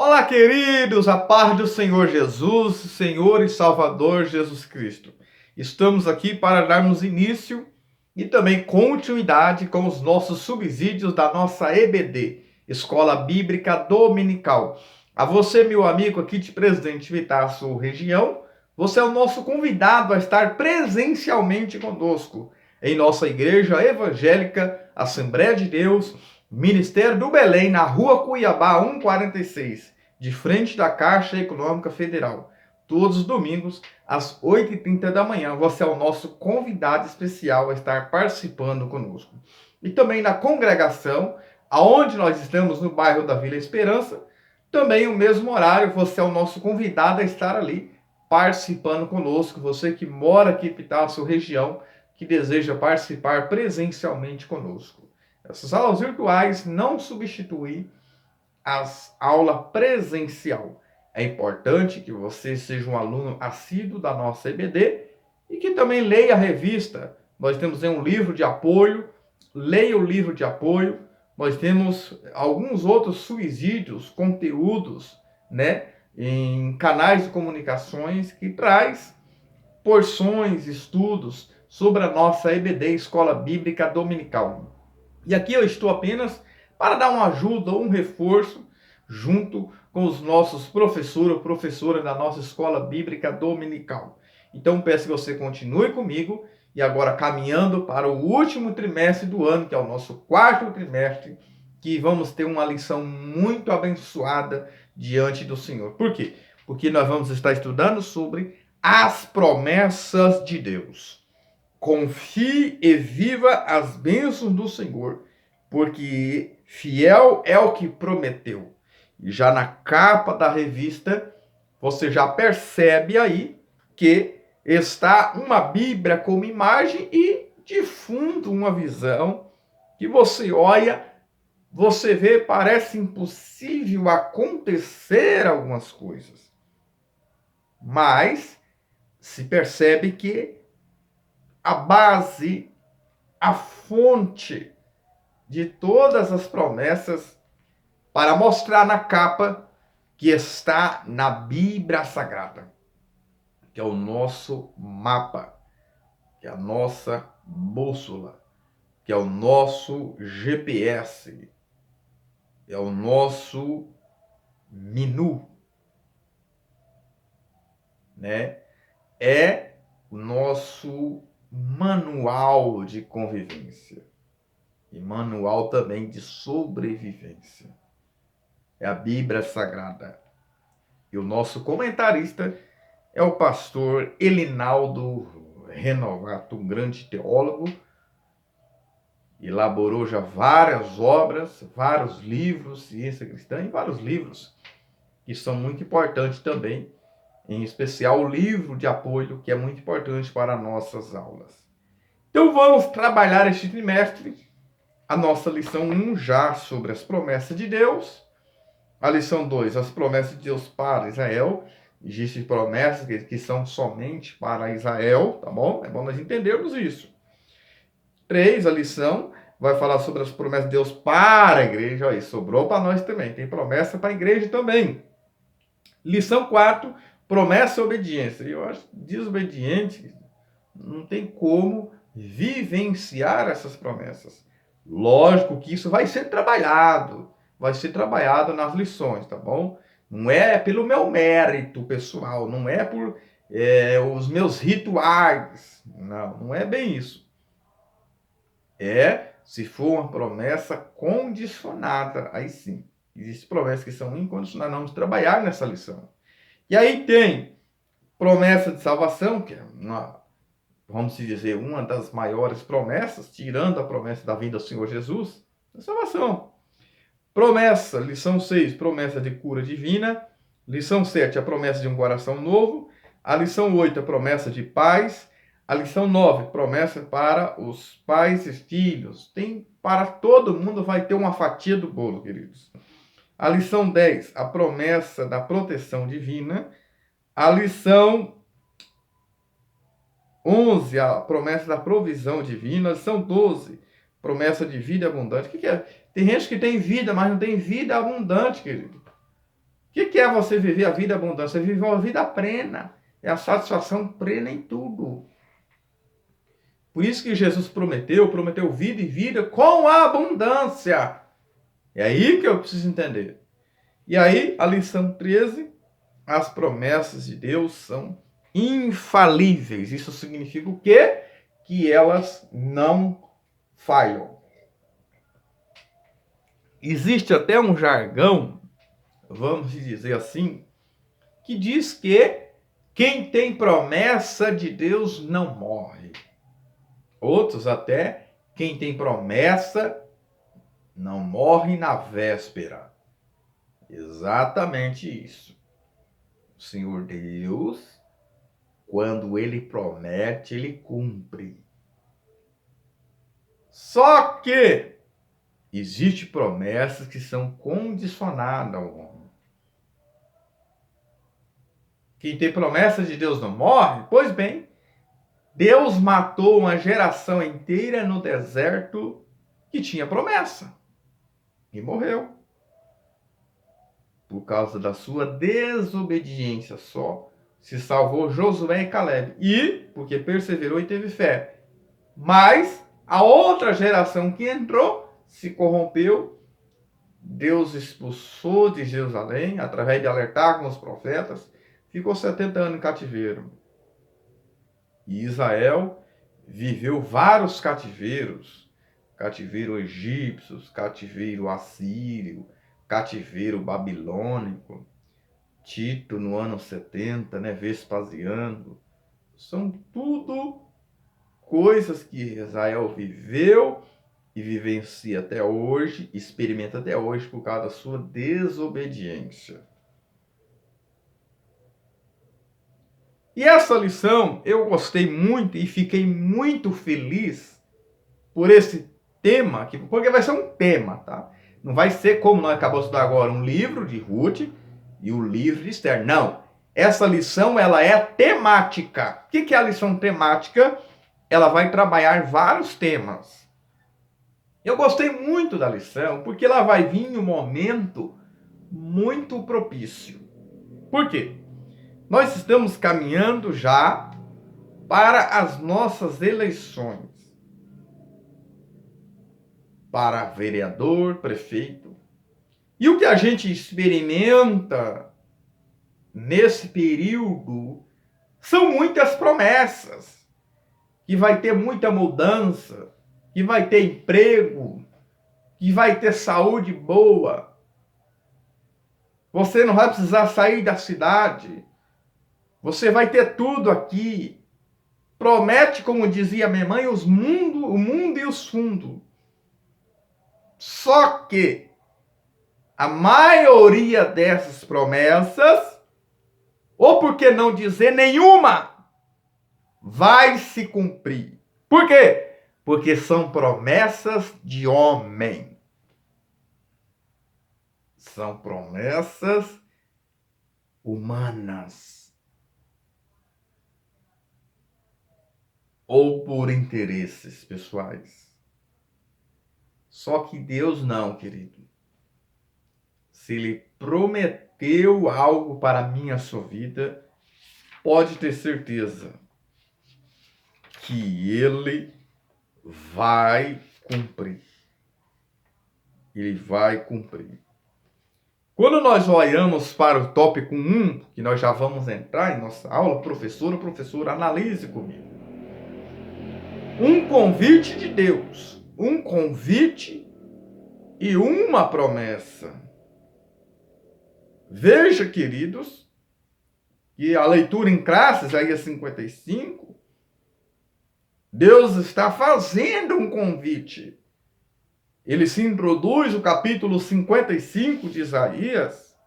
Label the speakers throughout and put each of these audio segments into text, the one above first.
Speaker 1: Olá, queridos, a paz do Senhor Jesus, Senhor e Salvador Jesus Cristo. Estamos aqui para darmos início e também continuidade com os nossos subsídios da nossa EBD, Escola Bíblica Dominical. A você, meu amigo aqui de Presidente Vitácio região, você é o nosso convidado a estar presencialmente conosco em nossa Igreja Evangélica Assembleia de Deus, Ministério do Belém, na Rua Cuiabá 146, de frente da Caixa Econômica Federal. Todos os domingos, às 8h30 da manhã, você é o nosso convidado especial a estar participando conosco. E também na congregação, aonde nós estamos no bairro da Vila Esperança, também o mesmo horário, você é o nosso convidado a estar ali participando conosco. Você que mora aqui em Pitácio região, que deseja participar presencialmente conosco. Essas aulas virtuais não substituem as aulas presencial. É importante que você seja um aluno assíduo da nossa EBD e que também leia a revista. Nós temos um livro de apoio, leia o livro de apoio. Nós temos alguns outros subsídios, conteúdos, em canais de comunicações que traz porções, estudos sobre a nossa EBD, Escola Bíblica Dominical. E aqui eu estou apenas para dar uma ajuda, um reforço, junto com os nossos professores ou professoras da nossa Escola Bíblica Dominical. Então peço que você continue comigo e agora caminhando para o último trimestre do ano, que é o nosso 4º trimestre, que vamos ter uma lição muito abençoada diante do Senhor. Por quê? Porque nós vamos estar estudando sobre as promessas de Deus. Confie e viva as bênçãos do Senhor, porque fiel é o que prometeu. E já na capa da revista, você já percebe aí que está uma Bíblia como imagem e de fundo uma visão que você olha, você vê, parece impossível acontecer algumas coisas. Mas se percebe que a base, a fonte de todas as promessas para mostrar na capa que está na Bíblia Sagrada, que é o nosso mapa, que é a nossa bússola, que é o nosso GPS, é o nosso menu, É o nosso manual de convivência e manual também de sobrevivência. É a Bíblia Sagrada. E o nosso comentarista é o pastor Elinaldo Renovato, um grande teólogo. Elaborou já várias obras, vários livros, ciência cristã e vários livros que são muito importantes também, em especial o livro de apoio, que é muito importante para nossas aulas. Então vamos trabalhar este trimestre a nossa lição 1 já sobre as promessas de Deus. A lição 2, as promessas de Deus para Israel. Existem promessas que são somente para Israel, tá bom? É bom nós entendermos isso. 3, a lição vai falar sobre as promessas de Deus para a igreja. Aí, sobrou para nós também. Tem promessa para a igreja também. Lição 4, promessa e obediência. Eu acho que desobediente não tem como vivenciar essas promessas. Lógico que isso vai ser trabalhado nas lições, tá bom? Não é pelo meu mérito pessoal, não é por os meus rituais, não é bem isso. Se for uma promessa condicionada, aí sim. Existem promessas que são incondicionais, vamos trabalhar nessa lição. E aí tem promessa de salvação, que é vamos dizer, uma das maiores promessas, tirando a promessa da vinda do Senhor Jesus, a salvação. Promessa, lição 6, promessa de cura divina. Lição 7, a promessa de um coração novo. A lição 8, a promessa de paz. A lição 9, promessa para os pais e filhos. Tem para todo mundo, vai ter uma fatia do bolo, queridos. A lição 10, a promessa da proteção divina. A lição 11, a promessa da provisão divina. A lição 12, promessa de vida abundante. O que é? Tem gente que tem vida, mas não tem vida abundante, querido. que é você viver a vida abundante? Você vive uma vida plena. É a satisfação plena em tudo. Por isso que Jesus prometeu vida e vida com abundância. É aí que eu preciso entender. E aí, a lição 13, as promessas de Deus são infalíveis. Isso significa o quê? Que elas não falham. Existe até um jargão, vamos dizer assim, que diz que quem tem promessa de Deus não morre. Outros até, quem tem promessa não morre na véspera. Exatamente isso. O Senhor Deus, quando Ele promete, Ele cumpre. Só que existem promessas que são condicionadas ao homem. Quem tem promessa de Deus não morre? Pois bem, Deus matou uma geração inteira no deserto que tinha promessa e morreu. Por causa da sua desobediência só, se salvou Josué e Caleb. E porque perseverou e teve fé. Mas a outra geração que entrou se corrompeu. Deus expulsou de Jerusalém, através de alertar com os profetas, ficou 70 anos em cativeiro. E Israel viveu vários cativeiros. Cativeiro egípcio, cativeiro assírio, cativeiro babilônico, Tito no ano 70, Vespasiano. São tudo coisas que Israel viveu e vivencia até hoje, experimenta até hoje por causa da sua desobediência. E essa lição eu gostei muito e fiquei muito feliz por esse tema, porque vai ser um tema, tá? Não vai ser como nós acabamos de estudar agora, um livro de Ruth e o livro de Esther. Não. Essa lição, ela é temática. O que é a lição temática? Ela vai trabalhar vários temas. Eu gostei muito da lição, porque ela vai vir em um momento muito propício. Por quê? Nós estamos caminhando já para as nossas eleições. Para vereador, prefeito. E o que a gente experimenta nesse período são muitas promessas. Que vai ter muita mudança, que vai ter emprego, que vai ter saúde boa. Você não vai precisar sair da cidade. Você vai ter tudo aqui. Promete, como dizia minha mãe, o mundo e os fundos. Só que a maioria dessas promessas, ou por que não dizer nenhuma, vai se cumprir. Por quê? Porque são promessas de homem. São promessas humanas. Ou por interesses pessoais. Só que Deus não, querido. Se Ele prometeu algo para a minha sua vida, pode ter certeza que Ele vai cumprir. Ele vai cumprir. Quando nós olhamos para o tópico 1, que nós já vamos entrar em nossa aula, professor, analise comigo. Um convite de Deus. Um convite e uma promessa. Veja, queridos, que a leitura em classe, Isaías 55, Deus está fazendo um convite. Ele se introduz no capítulo 55 de Isaías.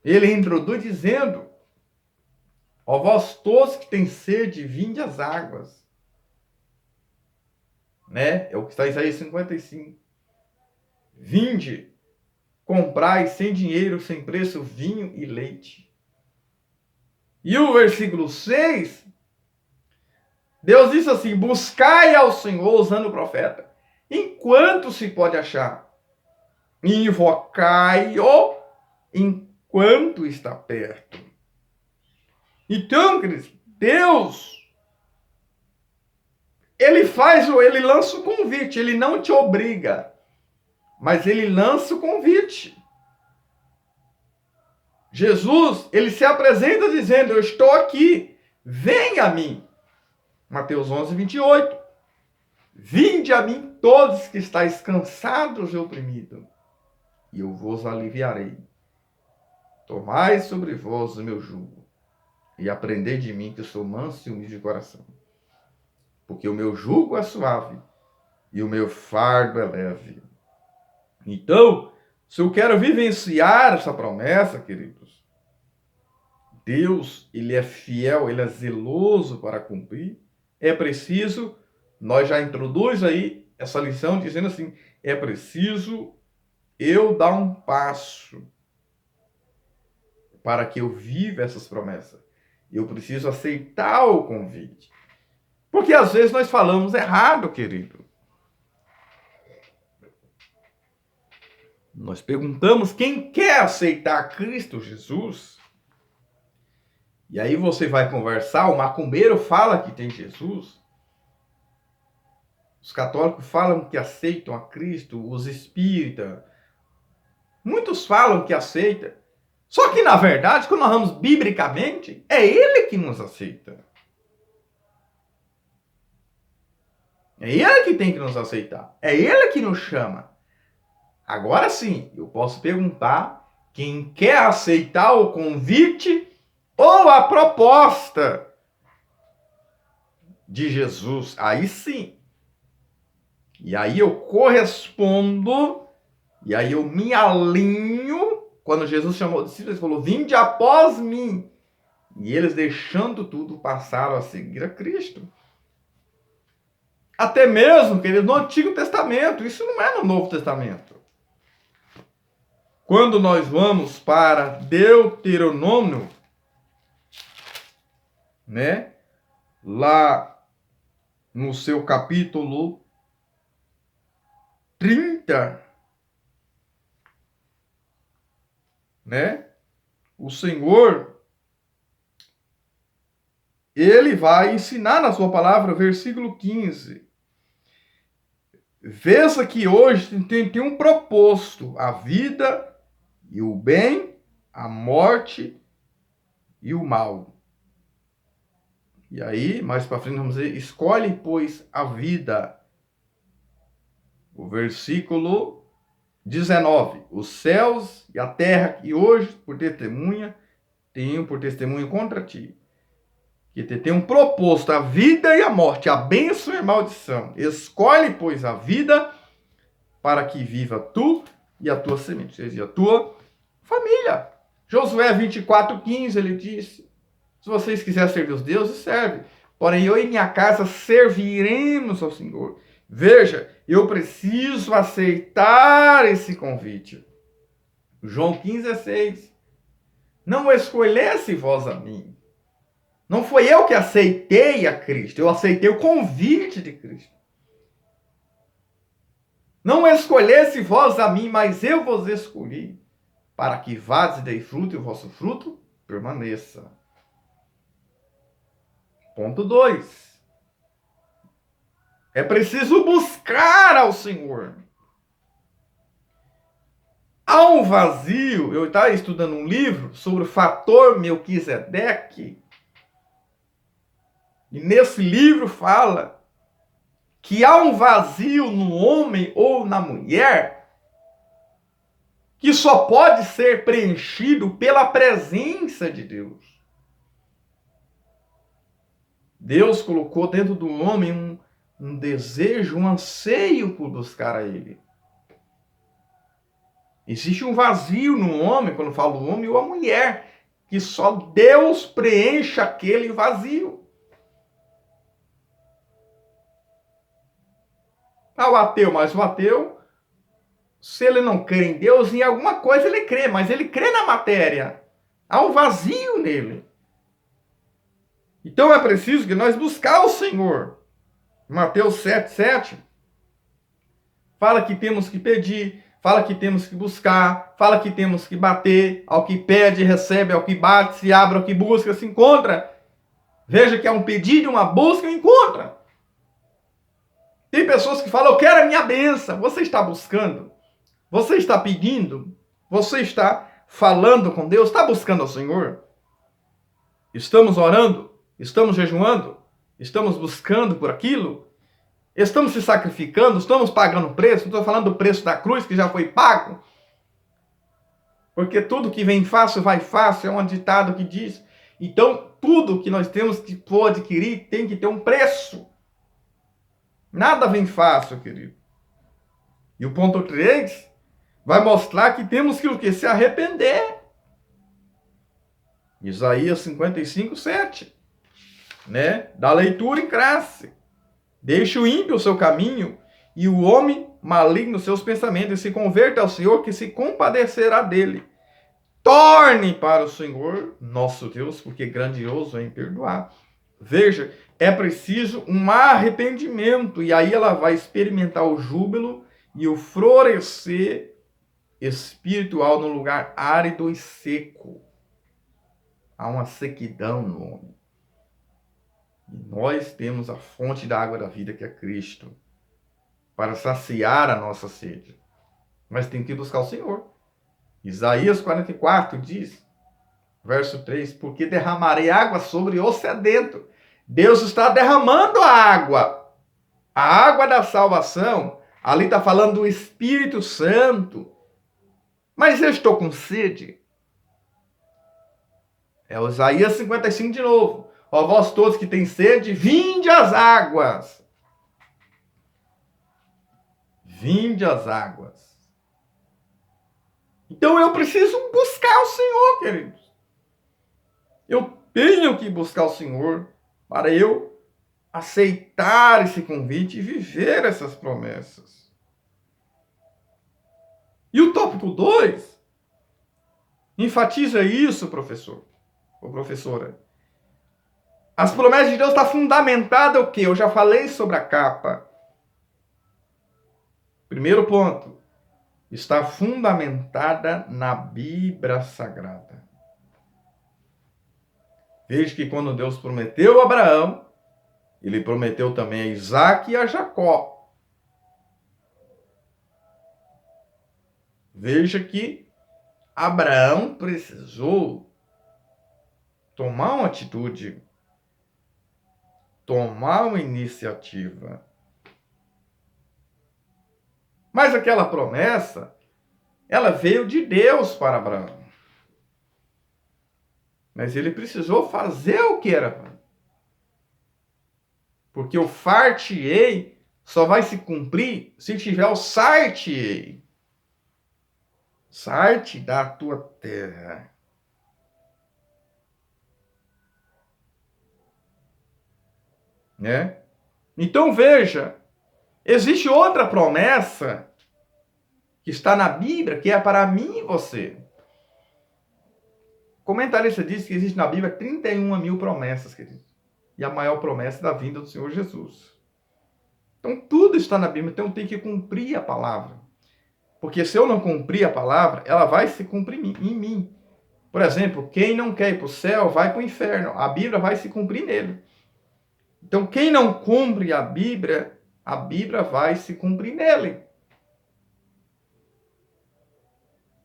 Speaker 1: Ele introduz dizendo: ó vós todos que têm sede, vinde às águas. É o que está em Isaías 55. Vinde, comprai sem dinheiro, sem preço, vinho e leite. E o versículo 6, Deus disse assim: buscai ao Senhor, usando o profeta, enquanto se pode achar. invocai-o enquanto está perto. Então, queridos, Deus, ele lança o convite, ele não te obriga, mas ele lança o convite. Jesus, ele se apresenta dizendo, eu estou aqui, venha a mim. Mateus 11, 28. Vinde a mim todos que estáis cansados e oprimidos, e eu vos aliviarei. Tomai sobre vós o meu jugo, e aprendei de mim, que eu sou manso e humilde de coração. Porque o meu jugo é suave, e o meu fardo é leve. Então, se eu quero vivenciar essa promessa, queridos, Deus, ele é fiel, ele é zeloso para cumprir. É preciso, nós já introduz aí essa lição dizendo assim, é preciso eu dar um passo para que eu viva essas promessas. Eu preciso aceitar o convite. Porque às vezes nós falamos errado, querido. Nós perguntamos quem quer aceitar Cristo Jesus. E aí você vai conversar, o macumbeiro fala que tem Jesus. Os católicos falam que aceitam a Cristo, os espíritas. Muitos falam que aceitam. Só que, na verdade, quando nós vamos biblicamente, é Ele que nos aceita. É Ele que tem que nos aceitar. É Ele que nos chama. Agora sim, eu posso perguntar quem quer aceitar o convite ou a proposta de Jesus. Aí sim. E aí eu correspondo, e aí eu me alinho. Quando Jesus chamou os discípulos, ele falou, vinde após mim. E eles, deixando tudo, passaram a seguir a Cristo. Até mesmo, queridos, no Antigo Testamento. Isso não é no Novo Testamento. Quando nós vamos para Deuteronômio, né? Lá no seu capítulo 30, né? O Senhor, ele vai ensinar na sua palavra, versículo 15. Veja que hoje tem um proposto, a vida e o bem, a morte e o mal. E aí, mais para frente, vamos dizer, escolhe, pois, a vida. O versículo 19. Os céus e a terra que hoje, por testemunha, tenho por testemunho contra ti. Que te tem um proposto, a vida e a morte, a bênção e a maldição. Escolhe, pois, a vida para que viva tu e a tua semente, ou seja, a tua família. Josué 24:15, ele disse, se vocês quiserem servir os deuses, serve. Porém, eu e minha casa serviremos ao Senhor. Veja, eu preciso aceitar esse convite. João 15:6. Não escolhesse vós a mim. Não foi eu que aceitei a Cristo, eu aceitei o convite de Cristo. Não escolhesse vós a mim, mas eu vos escolhi, para que vades e deis fruto e o vosso fruto permaneça. Ponto 2. É preciso buscar ao Senhor. Há um vazio. Eu estava estudando um livro sobre o fator Melquisedeque. E nesse livro fala que há um vazio no homem ou na mulher que só pode ser preenchido pela presença de Deus. Deus colocou dentro do homem um desejo, um anseio por buscar a Ele. Existe um vazio no homem, quando eu falo homem ou a mulher, que só Deus preenche aquele vazio. O ateu, mas o ateu, se ele não crê em Deus, em alguma coisa ele crê, mas ele crê na matéria. Há um vazio nele. Então é preciso que nós buscar o Senhor. Mateus 7:7 fala que temos que pedir, fala que temos que buscar, fala que temos que bater, ao que pede, recebe, ao que bate, se abre, ao que busca, se encontra. Veja que é um pedido, uma busca e encontra. Tem pessoas que falam, eu quero a minha bênção. Você está buscando? Você está pedindo? Você está falando com Deus? Está buscando ao Senhor? Estamos orando? Estamos jejuando? Estamos buscando por aquilo? Estamos se sacrificando? Estamos pagando preço? Não estou falando do preço da cruz que já foi pago. Porque tudo que vem fácil vai fácil, é um ditado que diz. Então, tudo que nós temos que for adquirir tem que ter um preço. Nada vem fácil, querido. E o ponto 3 vai mostrar que temos que se arrepender. Isaías 55, 7. Né? Da leitura em classe. Deixe o ímpio o seu caminho e o homem maligno os seus pensamentos, e se converta ao Senhor, que se compadecerá dele. Torne para o Senhor, nosso Deus, porque grandioso é em perdoar. Veja, é preciso um arrependimento, e aí ela vai experimentar o júbilo e o florescer espiritual no lugar árido e seco. Há uma sequidão no homem. E nós temos a fonte da água da vida, que é Cristo, para saciar a nossa sede. Mas tem que buscar o Senhor. Isaías 44 diz, verso 3, porque derramarei água sobre o sedento. Deus está derramando a água da salvação. Ali está falando do Espírito Santo. Mas eu estou com sede. É o Isaías 55 de novo. Ó vós todos que têm sede, vinde às águas. Vinde às águas. Então eu preciso buscar o Senhor, queridos. Eu tenho que buscar o Senhor para eu aceitar esse convite e viver essas promessas. E o tópico 2 enfatiza isso, professor ou professora. As promessas de Deus estão fundamentadas o quê? Eu já falei sobre a capa. Primeiro ponto. Está fundamentada na Bíblia Sagrada. Veja que quando Deus prometeu a Abraão, ele prometeu também a Isaac e a Jacó. Veja que Abraão precisou tomar uma atitude, tomar uma iniciativa. Mas aquela promessa, ela veio de Deus para Abraão. Mas ele precisou fazer o que era. Porque o far-te-ei só vai se cumprir se tiver o sar-te-ei. Sar-te da tua terra. Né? Então veja, existe outra promessa que está na Bíblia, que é para mim e você. O comentarista diz que existe na Bíblia 31.000 promessas, querido. E a maior promessa é da vinda do Senhor Jesus. Então tudo está na Bíblia, então tem que cumprir a palavra. Porque se eu não cumprir a palavra, ela vai se cumprir em mim. Por exemplo, quem não quer ir para o céu, vai para o inferno. A Bíblia vai se cumprir nele. Então quem não cumpre a Bíblia vai se cumprir nele.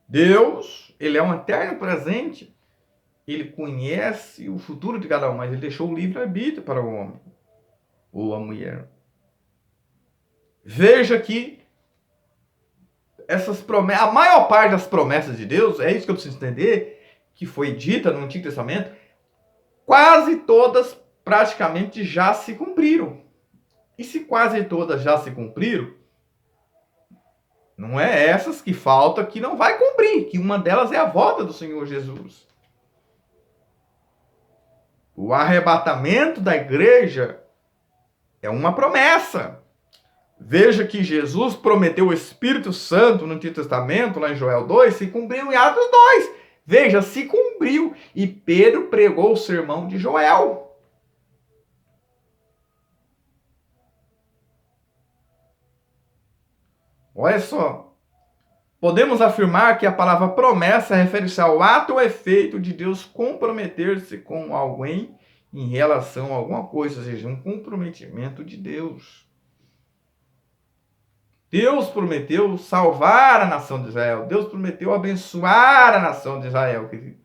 Speaker 1: Deus, ele é um eterno presente. Ele conhece o futuro de cada um, mas ele deixou o livre-arbítrio para o homem ou a mulher. Veja que essas promessas, a maior parte das promessas de Deus, é isso que eu preciso entender, que foi dita no Antigo Testamento, quase todas praticamente já se cumpriram. E se quase todas já se cumpriram, não é essas que falta que não vai cumprir, que uma delas é a volta do Senhor Jesus. O arrebatamento da igreja é uma promessa. Veja que Jesus prometeu o Espírito Santo no Antigo Testamento, lá em Joel 2, se cumpriu em Atos 2. Veja, se cumpriu. E Pedro pregou o sermão de Joel. Olha só. podemos afirmar que a palavra promessa refere-se ao ato ou efeito de Deus comprometer-se com alguém em relação a alguma coisa, ou seja, um comprometimento de Deus. Deus prometeu salvar a nação de Israel. Deus prometeu abençoar a nação de Israel, querido.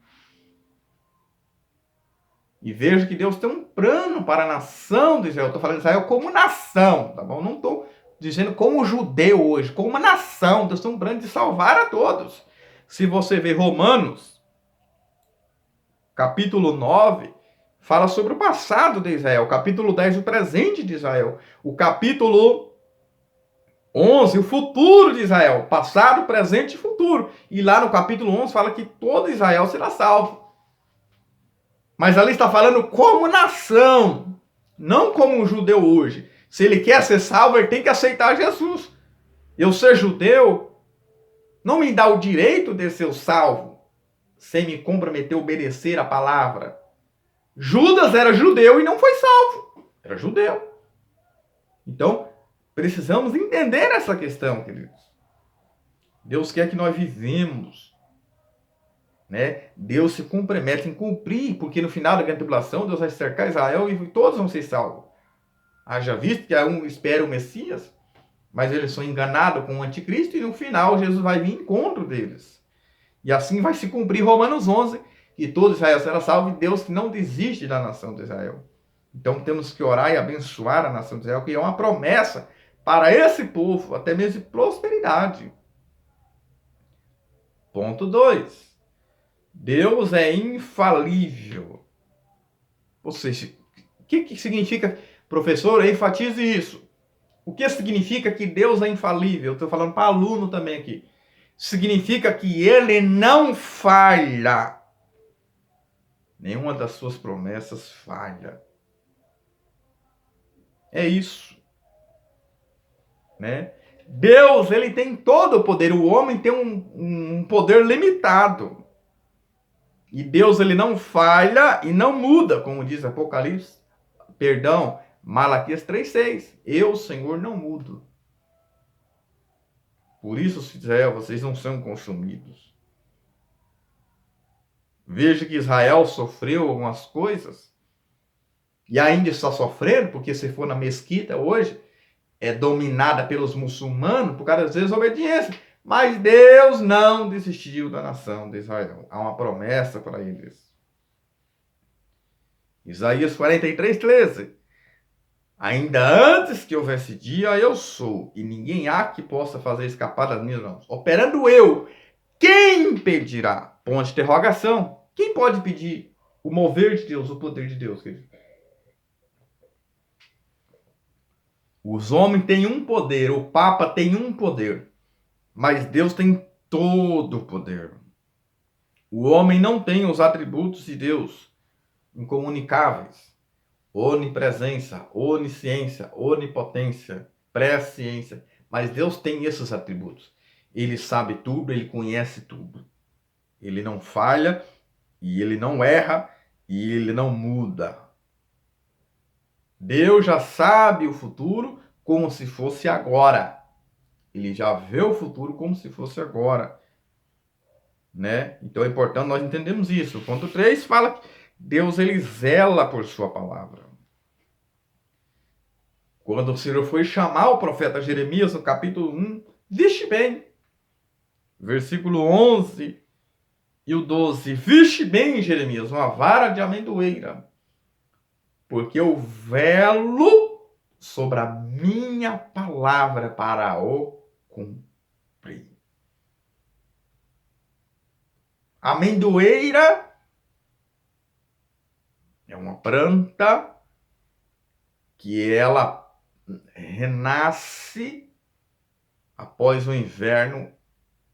Speaker 1: E veja que Deus tem um plano para a nação de Israel. Estou falando de Israel como nação, tá bom? Não estou dizendo como judeu hoje, como uma nação. Deus tem um plano de salvar a todos. Se você ver Romanos, capítulo 9, fala sobre o passado de Israel. Capítulo 10, o presente de Israel. O capítulo 11, o futuro de Israel. Passado, presente e futuro. E lá no capítulo 11 fala que todo Israel será salvo. Mas ali está falando como nação, não como um judeu hoje. Se ele quer ser salvo, ele tem que aceitar Jesus. Eu ser judeu não me dá o direito de ser salvo, sem me comprometer a obedecer a palavra. Judas era judeu e não foi salvo. Era judeu. Então, precisamos entender essa questão, queridos. Deus quer que nós vivemos, né? Deus se compromete em cumprir, porque no final da grande tribulação, Deus vai cercar Israel e todos vão ser salvos. Haja visto que um espera o Messias, mas eles são enganados com o anticristo e no final Jesus vai vir em encontro deles. E assim vai se cumprir Romanos 11, que todo Israel será salvo e Deus que não desiste da nação de Israel. Então temos que orar e abençoar a nação de Israel, que é uma promessa para esse povo, até mesmo de prosperidade. Ponto 2. Deus é infalível. Ou seja, o que significa, professor, enfatize isso. O que significa que Deus é infalível? Eu estou falando para aluno também aqui. Significa que ele não falha. Nenhuma das suas promessas falha. É isso. Né? Deus, ele tem todo o poder. O homem tem um poder limitado. E Deus, ele não falha e não muda, como diz Apocalipse. Malaquias 3,6. Eu, Senhor, não mudo. Por isso, Israel, vocês não são consumidos. Veja que Israel sofreu algumas coisas. E ainda está sofrendo, porque se for na mesquita hoje, é dominada pelos muçulmanos por causa das desobediências. Mas Deus não desistiu da nação de Israel. Há uma promessa para eles. Isaías 43:13. Ainda antes que houvesse dia, eu sou, e ninguém há que possa fazer escapar das minhas mãos. Operando eu, quem impedirá? Ponto de interrogação. Quem pode impedir o mover de Deus, o poder de Deus, querido? Os homens têm um poder, o Papa tem um poder, mas Deus tem todo o poder. O homem não tem os atributos de Deus incomunicáveis. Onipresença, onisciência, onipotência, presciência. Mas Deus tem esses atributos. Ele sabe tudo, ele conhece tudo. Ele não falha, e ele não erra, e ele não muda. Deus já sabe o futuro como se fosse agora. Ele já vê o futuro como se fosse agora. Né? Então é importante nós entendermos isso. O ponto 3 fala que Deus, ele zela por sua palavra. Quando o Senhor foi chamar o profeta Jeremias no capítulo 1, vixe bem, versículo 11 e o 12, vixe bem, Jeremias, uma vara de amendoeira, porque eu velo sobre a minha palavra para o cumprir. Amendoeira é uma planta que ela renasce após o inverno.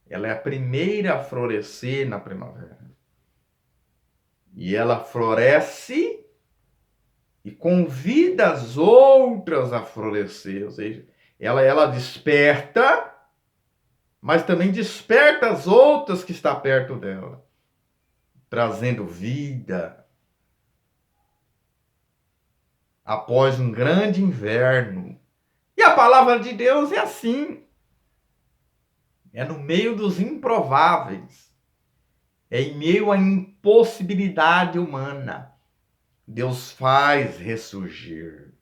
Speaker 1: Ela é a primeira a florescer na primavera. E ela floresce e convida as outras a florescer. Ou seja, ela desperta, mas também desperta as outras que estão perto dela, trazendo vida. Após um grande inverno. E a palavra de Deus é assim. É no meio dos improváveis. É em meio à impossibilidade humana. Deus faz ressurgir.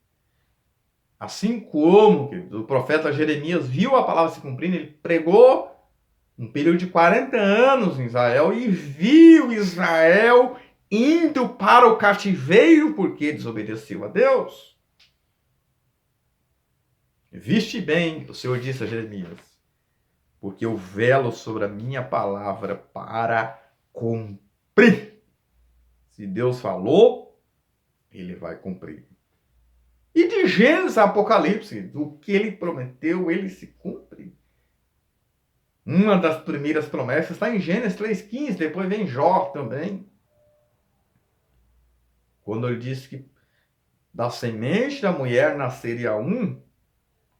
Speaker 1: Assim como o profeta Jeremias viu a palavra se cumprindo, ele pregou um período de 40 anos em Israel e viu Israel indo para o cativeiro porque desobedeceu a Deus. Viste bem, o Senhor disse a Jeremias, porque eu velo sobre a minha palavra para cumprir. Se Deus falou, ele vai cumprir. E de Gênesis a Apocalipse, o que ele prometeu, ele se cumpre. Uma das primeiras promessas está em Gênesis 3,15, depois vem Jó também. Quando ele disse que da semente da mulher nasceria um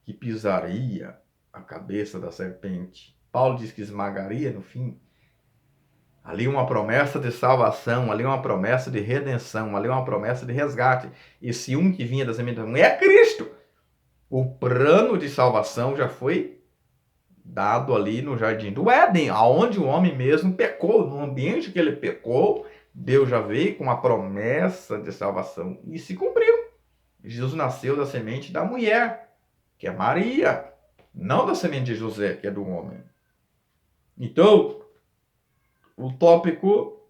Speaker 1: que pisaria a cabeça da serpente. Paulo diz que esmagaria no fim. Ali uma promessa de salvação, ali uma promessa de redenção, ali uma promessa de resgate. Esse um que vinha da semente da mulher é Cristo. O plano de salvação já foi dado ali no jardim do Éden, aonde o homem mesmo pecou. No ambiente que ele pecou, Deus já veio com a promessa de salvação e se cumpriu. Jesus nasceu da semente da mulher, que é Maria, não da semente de José, que é do homem. Então, o tópico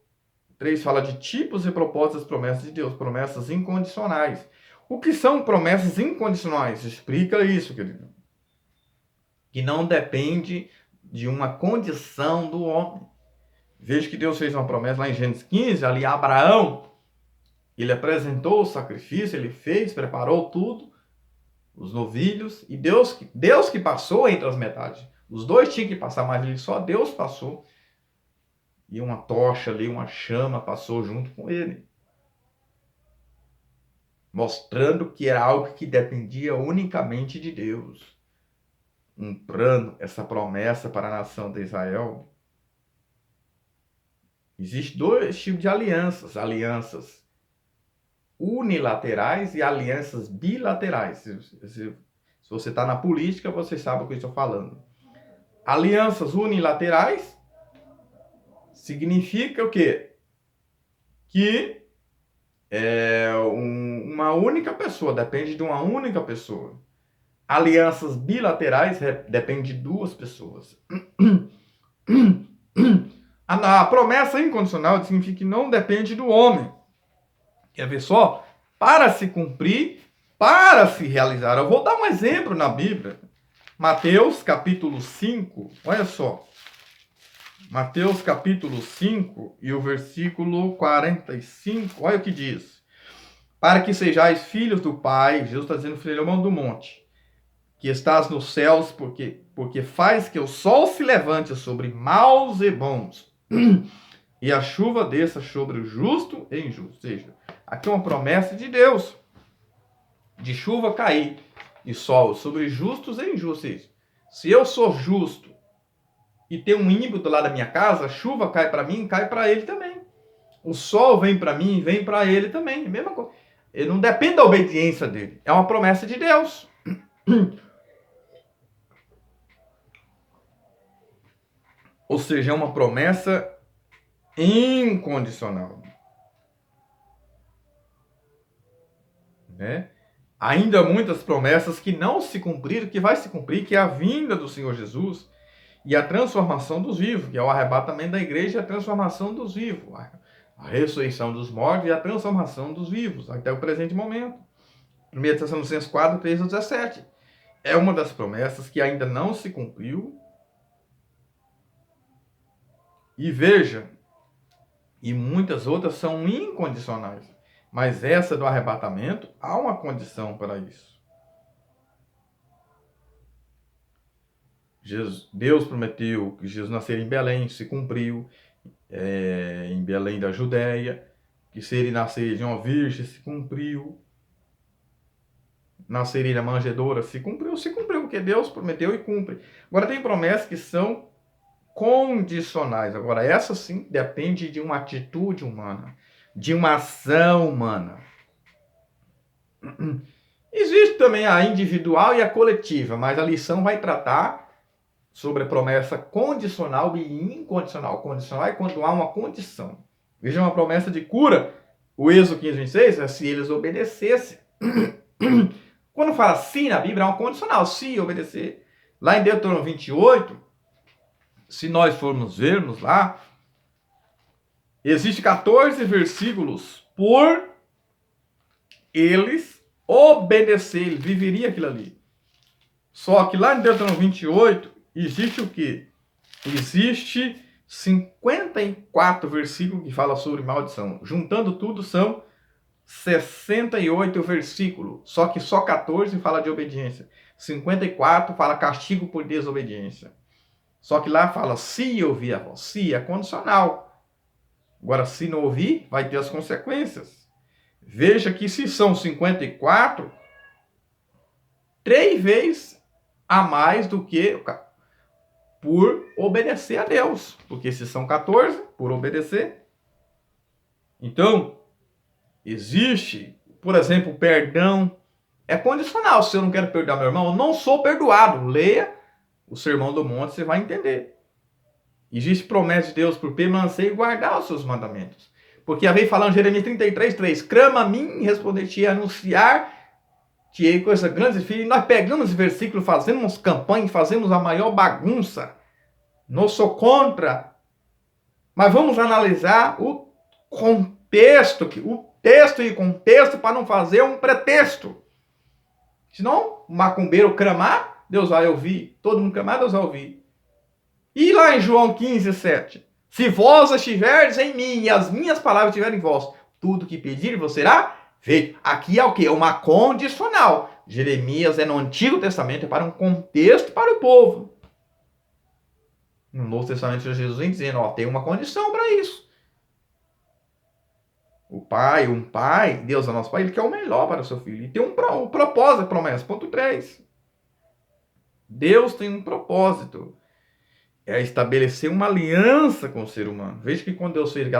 Speaker 1: 3 fala de tipos e propósitos das promessas de Deus, promessas incondicionais. O que são promessas incondicionais? Explica isso, querido. Que não depende de uma condição do homem. Veja que Deus fez uma promessa lá em Gênesis 15, ali Abraão, ele apresentou o sacrifício, ele fez, preparou tudo, os novilhos, e Deus que passou entre as metades. Os dois tinham que passar, mas só Deus passou. E uma tocha ali, uma chama passou junto com ele. Mostrando que era algo que dependia unicamente de Deus. Um plano, essa promessa para a nação de Israel. Existem dois tipos de alianças. Alianças unilaterais e alianças bilaterais. Se você está na política, você sabe o que eu estou falando. Alianças unilaterais significa o quê? Que uma única pessoa, depende de uma única pessoa. Alianças bilaterais dependem de duas pessoas. A promessa incondicional significa que não depende do homem. Quer ver só? Para se cumprir, para se realizar. Eu vou dar um exemplo na Bíblia. Mateus capítulo 5, olha só. Mateus capítulo 5 e o versículo 45, olha o que diz. Para que sejais filhos do Pai, Jesus está dizendo, Sermão do Monte, que estás nos céus, porque faz que o sol se levante sobre maus e bons, e a chuva desça sobre o justo e injusto. Ou seja, aqui é uma promessa de Deus, de chuva cair e sol sobre justos e injustos. Se eu sou justo e tem um ímpio do lado da minha casa, a chuva cai para mim, cai para ele também. O sol vem para mim, vem para ele também. É a mesma coisa. Ele não depende da obediência dele. É uma promessa de Deus. Ou seja, é uma promessa incondicional. Né? Ainda muitas promessas que não se cumpriram, que vai se cumprir, que é a vinda do Senhor Jesus e a transformação dos vivos, que é o arrebatamento da igreja e a transformação dos vivos. A ressurreição dos mortos e a transformação dos vivos, até o presente momento. 1 Tessalonicenses 4, 13 a 17. É uma das promessas que ainda não se cumpriu. E veja, e muitas outras são incondicionais. Mas essa do arrebatamento, há uma condição para isso. Deus prometeu que Jesus nasceria em Belém, se cumpriu. Em Belém da Judéia, que se ele nascer de uma virgem, se cumpriu. Nasceria na manjedoura, se cumpriu, porque Deus prometeu e cumpre. Agora tem promessas que são condicionais. Agora essa sim depende de uma atitude humana, de uma ação humana. Existe também a individual e a coletiva, mas a lição vai tratar sobre a promessa condicional e incondicional. Condicional é quando há uma condição. Veja uma promessa de cura, o Êxodo 15:26, é se eles obedecessem. Quando fala se na Bíblia, é uma condicional, se obedecer. Lá em Deuteronômio 28, se nós formos vermos lá, existe 14 versículos por eles obedecer, ele viveria aquilo ali. Só que lá em Deuteronômio 28, existe o quê? Existe 54 versículos que falam sobre maldição. Juntando tudo, são 68 versículos. Só que só 14 fala de obediência. 54 fala castigo por desobediência. Só que lá fala, se ouvir a voz. Se é condicional. Agora, se não ouvir, vai ter as consequências. Veja que se são 54, 3 vezes a mais do que por obedecer a Deus. Porque se são 14, por obedecer. Então, existe, por exemplo, perdão. É condicional. Se eu não quero perdoar meu irmão, eu não sou perdoado. Leia o Sermão do Monte, você vai entender. Existe promessa de Deus por permanecer e guardar os seus mandamentos. Porque a vez falando em Jeremias 33:3, clama a mim, responder-te, anunciar-te coisas grandes. Filho, nós pegamos esse versículo, fazemos campanha, fazemos a maior bagunça. Não sou contra. Mas vamos analisar o contexto, o texto e contexto, para não fazer um pretexto. Senão, o macumbeiro clamar, Deus vai ouvir. Todo mundo clamar, Deus vai ouvir. E lá em João 15:7, se vós estiverdes em mim e as minhas palavras estiverem em vós, tudo que pedir vos será feito. Aqui é o quê? É uma condicional. Jeremias é no Antigo Testamento, é para um contexto para o povo. No Novo Testamento, Jesus vem dizendo, tem uma condição para isso. Um pai, Deus é nosso pai, ele quer o melhor para o seu filho. E tem um propósito, a promessa. Ponto 3. Deus tem um propósito. É estabelecer uma aliança com o ser humano. Veja que quando Deus fez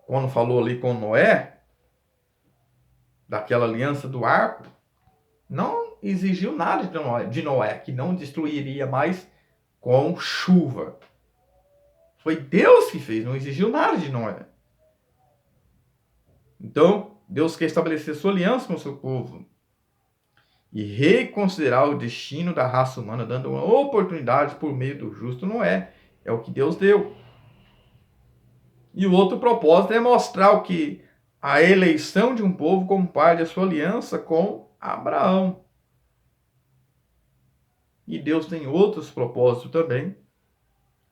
Speaker 1: quando falou ali com Noé, daquela aliança do arco, não exigiu nada de Noé, que não destruiria mais com chuva. Foi Deus que fez, não exigiu nada de Noé. Então, Deus quer estabelecer sua aliança com o seu povo e reconsiderar o destino da raça humana, dando uma oportunidade por meio do justo Noé. É o que Deus deu. E o outro propósito é mostrar o que? A eleição de um povo como parte da sua aliança com Abraão. E Deus tem outros propósitos também,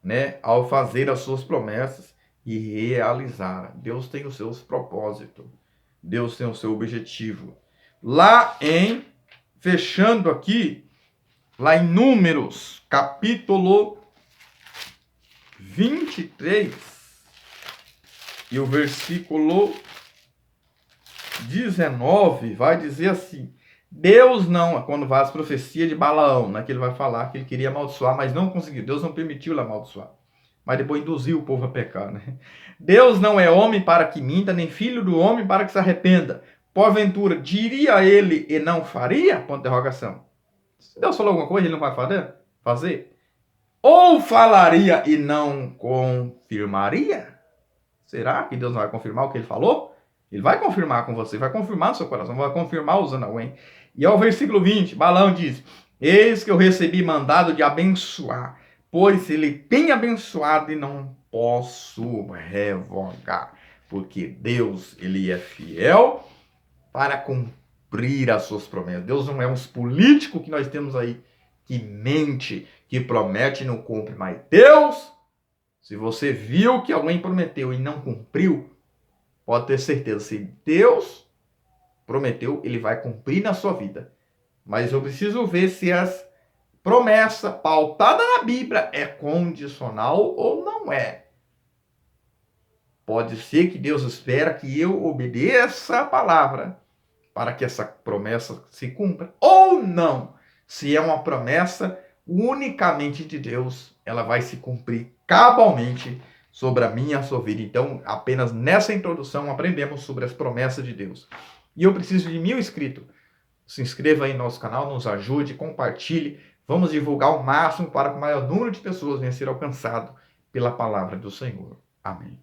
Speaker 1: né? Ao fazer as suas promessas e realizar. Deus tem os seus propósitos. Deus tem o seu objetivo. Fechando aqui, lá em Números, capítulo 23, e o versículo 19 vai dizer assim, Deus não, quando vai as profecias de Balaão, né, que ele vai falar que ele queria amaldiçoar, mas não conseguiu, Deus não permitiu ele amaldiçoar, mas depois induziu o povo a pecar, né? Deus não é homem para que minta, nem filho do homem para que se arrependa. Porventura, diria ele e não faria? Ponto de interrogação. Se Deus falou alguma coisa, ele não vai fazer? Ou falaria e não confirmaria? Será que Deus não vai confirmar o que ele falou? Ele vai confirmar com você, vai confirmar no seu coração, vai confirmar usando alguém. E ao versículo 20, Balaão diz, eis que eu recebi mandado de abençoar, pois ele tem abençoado e não posso revogar. Porque Deus, ele é fiel para cumprir as suas promessas. Deus não é uns políticos que nós temos aí, que mente, que promete e não cumpre. Mas Deus, se você viu que alguém prometeu e não cumpriu, pode ter certeza, se Deus prometeu, ele vai cumprir na sua vida. Mas eu preciso ver se as promessas pautadas na Bíblia é condicional ou não é. Pode ser que Deus espera que eu obedeça a palavra para que essa promessa se cumpra, ou não. Se é uma promessa unicamente de Deus, ela vai se cumprir cabalmente sobre a minha e a sua vida. Então, apenas nessa introdução, aprendemos sobre as promessas de Deus. E eu preciso de 1000 inscritos. Se inscreva aí no nosso canal, nos ajude, compartilhe, Vamos divulgar ao máximo para que o maior número de pessoas venha a ser alcançado pela palavra do Senhor. Amém.